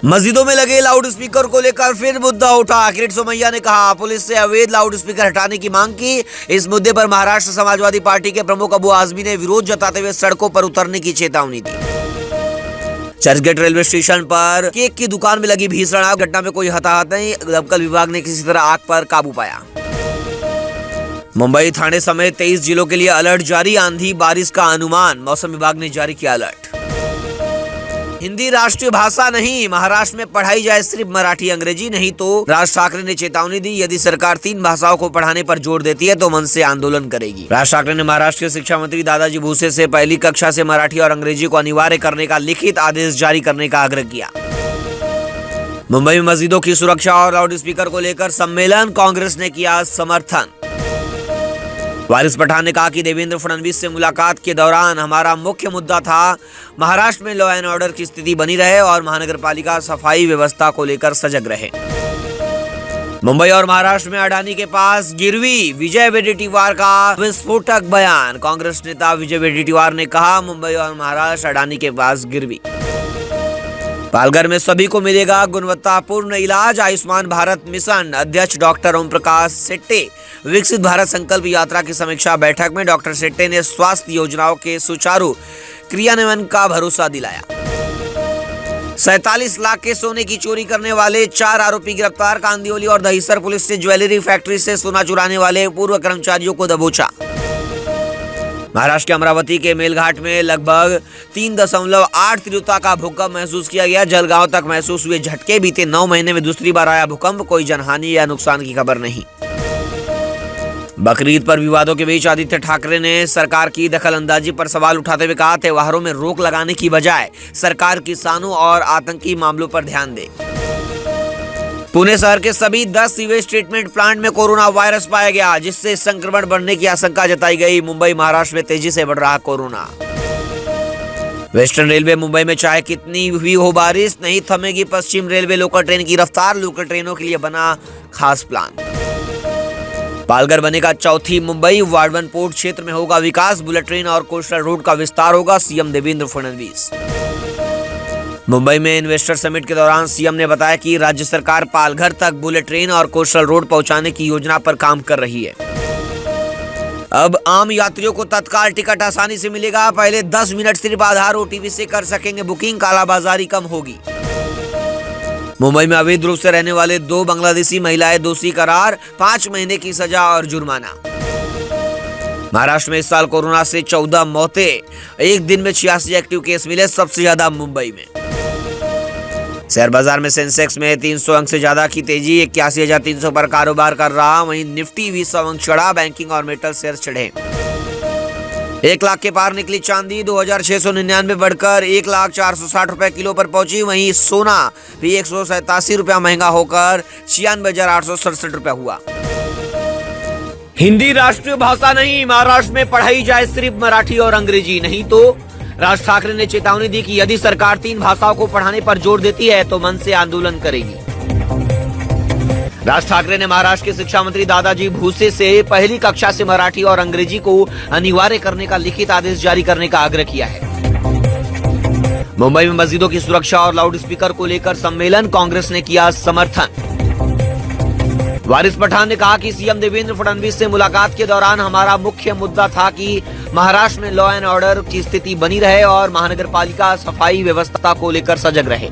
मस्जिदों में लगे लाउड स्पीकर को लेकर फिर मुद्दा उठा। किरीट सोमैया ने कहा, पुलिस से अवैध लाउड स्पीकर हटाने की मांग की। इस मुद्दे पर महाराष्ट्र समाजवादी पार्टी के प्रमुख अबू आजमी ने विरोध जताते हुए सड़कों पर उतरने की चेतावनी दी। चर्चगेट रेलवे स्टेशन पर केक की दुकान में लगी भीषण आग, घटना में कोई हताहत नहीं। दमकल विभाग ने किसी तरह आग पर काबू पाया। मुंबई, ठाणे समेत 23 जिलों के लिए अलर्ट जारी, आंधी बारिश का अनुमान, मौसम विभाग ने जारी किया अलर्ट। हिंदी राष्ट्रीय भाषा नहीं, महाराष्ट्र में पढ़ाई जाए सिर्फ मराठी अंग्रेजी, नहीं तो राज ठाकरे ने चेतावनी दी। यदि सरकार 3 भाषाओं को पढ़ाने पर जोर देती है तो मन से आंदोलन करेगी। राज ठाकरे ने महाराष्ट्र के शिक्षा मंत्री दादाजी भुसे से पहली कक्षा से मराठी और अंग्रेजी को अनिवार्य करने का लिखित आदेश जारी करने का आग्रह किया। मुंबई में मस्जिदों की सुरक्षा और लाउड स्पीकर को लेकर सम्मेलन, कांग्रेस ने किया समर्थन। वारिस पठान ने कहा कि देवेंद्र फडणवीस से मुलाकात के दौरान हमारा मुख्य मुद्दा था महाराष्ट्र में लॉ एंड ऑर्डर की स्थिति बनी रहे और महानगरपालिका सफाई व्यवस्था को लेकर सजग रहे। मुंबई और महाराष्ट्र में अडानी के पास गिरवी, विजय वडेट्टीवार का विस्फोटक बयान। कांग्रेस नेता विजय वडेट्टीवार ने कहा, मुंबई और महाराष्ट्र अडानी के पास गिरवी। पालघर में सभी को मिलेगा गुणवत्तापूर्ण इलाज, आयुष्मान भारत मिशन। अध्यक्ष डॉक्टर ओम प्रकाश सेट्टे। विकसित भारत संकल्प यात्रा की समीक्षा बैठक में डॉक्टर सेट्टे ने स्वास्थ्य योजनाओं के सुचारू क्रियान्वयन का भरोसा दिलाया। 47 लाख के सोने की चोरी करने वाले 4 आरोपी गिरफ्तार। कांदिवली और दहिसर पुलिस ने ज्वेलरी फैक्ट्री से सोना चुराने वाले पूर्व कर्मचारियों को दबोचा। महाराष्ट्र के अमरावती के मेलघाट में लगभग 3.8 तीव्रता का भूकंप महसूस किया गया। जलगांव तक महसूस हुए झटके। बीते 9 महीने में दूसरी बार आया भूकंप, कोई जनहानि या नुकसान की खबर नहीं। बकरीद पर विवादों के बीच आदित्य ठाकरे ने सरकार की दखलंदाजी पर सवाल उठाते हुए कहा, त्योहारों में रोक लगाने की बजाय सरकार किसानों और आतंकी मामलों पर ध्यान दे। पुणे शहर के सभी 10 सीवेज ट्रीटमेंट प्लांट में कोरोना वायरस पाया गया, जिससे संक्रमण बढ़ने की आशंका जताई गई। मुंबई, महाराष्ट्र में तेजी से बढ़ रहा कोरोना। वेस्टर्न रेलवे मुंबई में चाहे कितनी भी हो बारिश, नहीं थमेगी पश्चिम रेलवे लोकल ट्रेन की रफ्तार। लोकल ट्रेनों के लिए बना खास प्लान। पालघर बनेगा चौथी मुंबई, वार्डवन पोर्ट क्षेत्र में होगा विकास। बुलेट ट्रेन और कोस्टल रोड का विस्तार होगा, सीएम देवेंद्र फडणवीस। मुंबई में इन्वेस्टर समिट के दौरान सीएम ने बताया कि राज्य सरकार पालघर तक बुलेट ट्रेन और कोस्टल रोड पहुंचाने की योजना पर काम कर रही है। अब आम यात्रियों को तत्काल टिकट आसानी से मिलेगा। पहले 10 मिनट सिर्फ आधार ओटीपी से कर सकेंगे बुकिंग, कालाबाजारी कम होगी। मुंबई में अवैध रूप से रहने वाले 2 बांग्लादेशी महिलाएं दोषी करार, 5 महीने की सजा और जुर्माना। महाराष्ट्र में इस साल कोरोना से 14 मौतें, एक दिन में 86 एक्टिव केस मिले, सबसे ज्यादा मुंबई में। शेयर बाजार में सेंसेक्स में 300 अंक से ज्यादा की तेजी, 81,300 पर कारोबार कर रहा। वहीं निफ्टी 20 अंक चढ़ा, बैंकिंग और मेटल शेयर चढ़े। 1 लाख के पार निकली चांदी, 2,699 बढ़कर 1,0460 रुपए किलो पर पहुंची। वहीं सोना भी 187 रुपया महंगा होकर 96,867 रुपया हुआ। हिंदी राष्ट्रीय भाषा नहीं, महाराष्ट्र में पढ़ाई जाए सिर्फ मराठी और अंग्रेजी, नहीं तो राज ठाकरे ने चेतावनी दी कि यदि सरकार 3 भाषाओं को पढ़ाने पर जोर देती है तो मन से आंदोलन करेगी। राज ठाकरे ने महाराष्ट्र के शिक्षा मंत्री दादाजी भुसे से पहली कक्षा से मराठी और अंग्रेजी को अनिवार्य करने का लिखित आदेश जारी करने का आग्रह किया है। मुंबई में मस्जिदों की सुरक्षा और लाउड स्पीकर को लेकर सम्मेलन, कांग्रेस ने किया समर्थन। वारिस पठान ने कहा कि सीएम देवेंद्र फडणवीस से मुलाकात के दौरान हमारा मुख्य मुद्दा था कि महाराष्ट्र में लॉ एंड ऑर्डर की स्थिति बनी रहे और महानगरपालिका सफाई व्यवस्था को लेकर सजग रहे।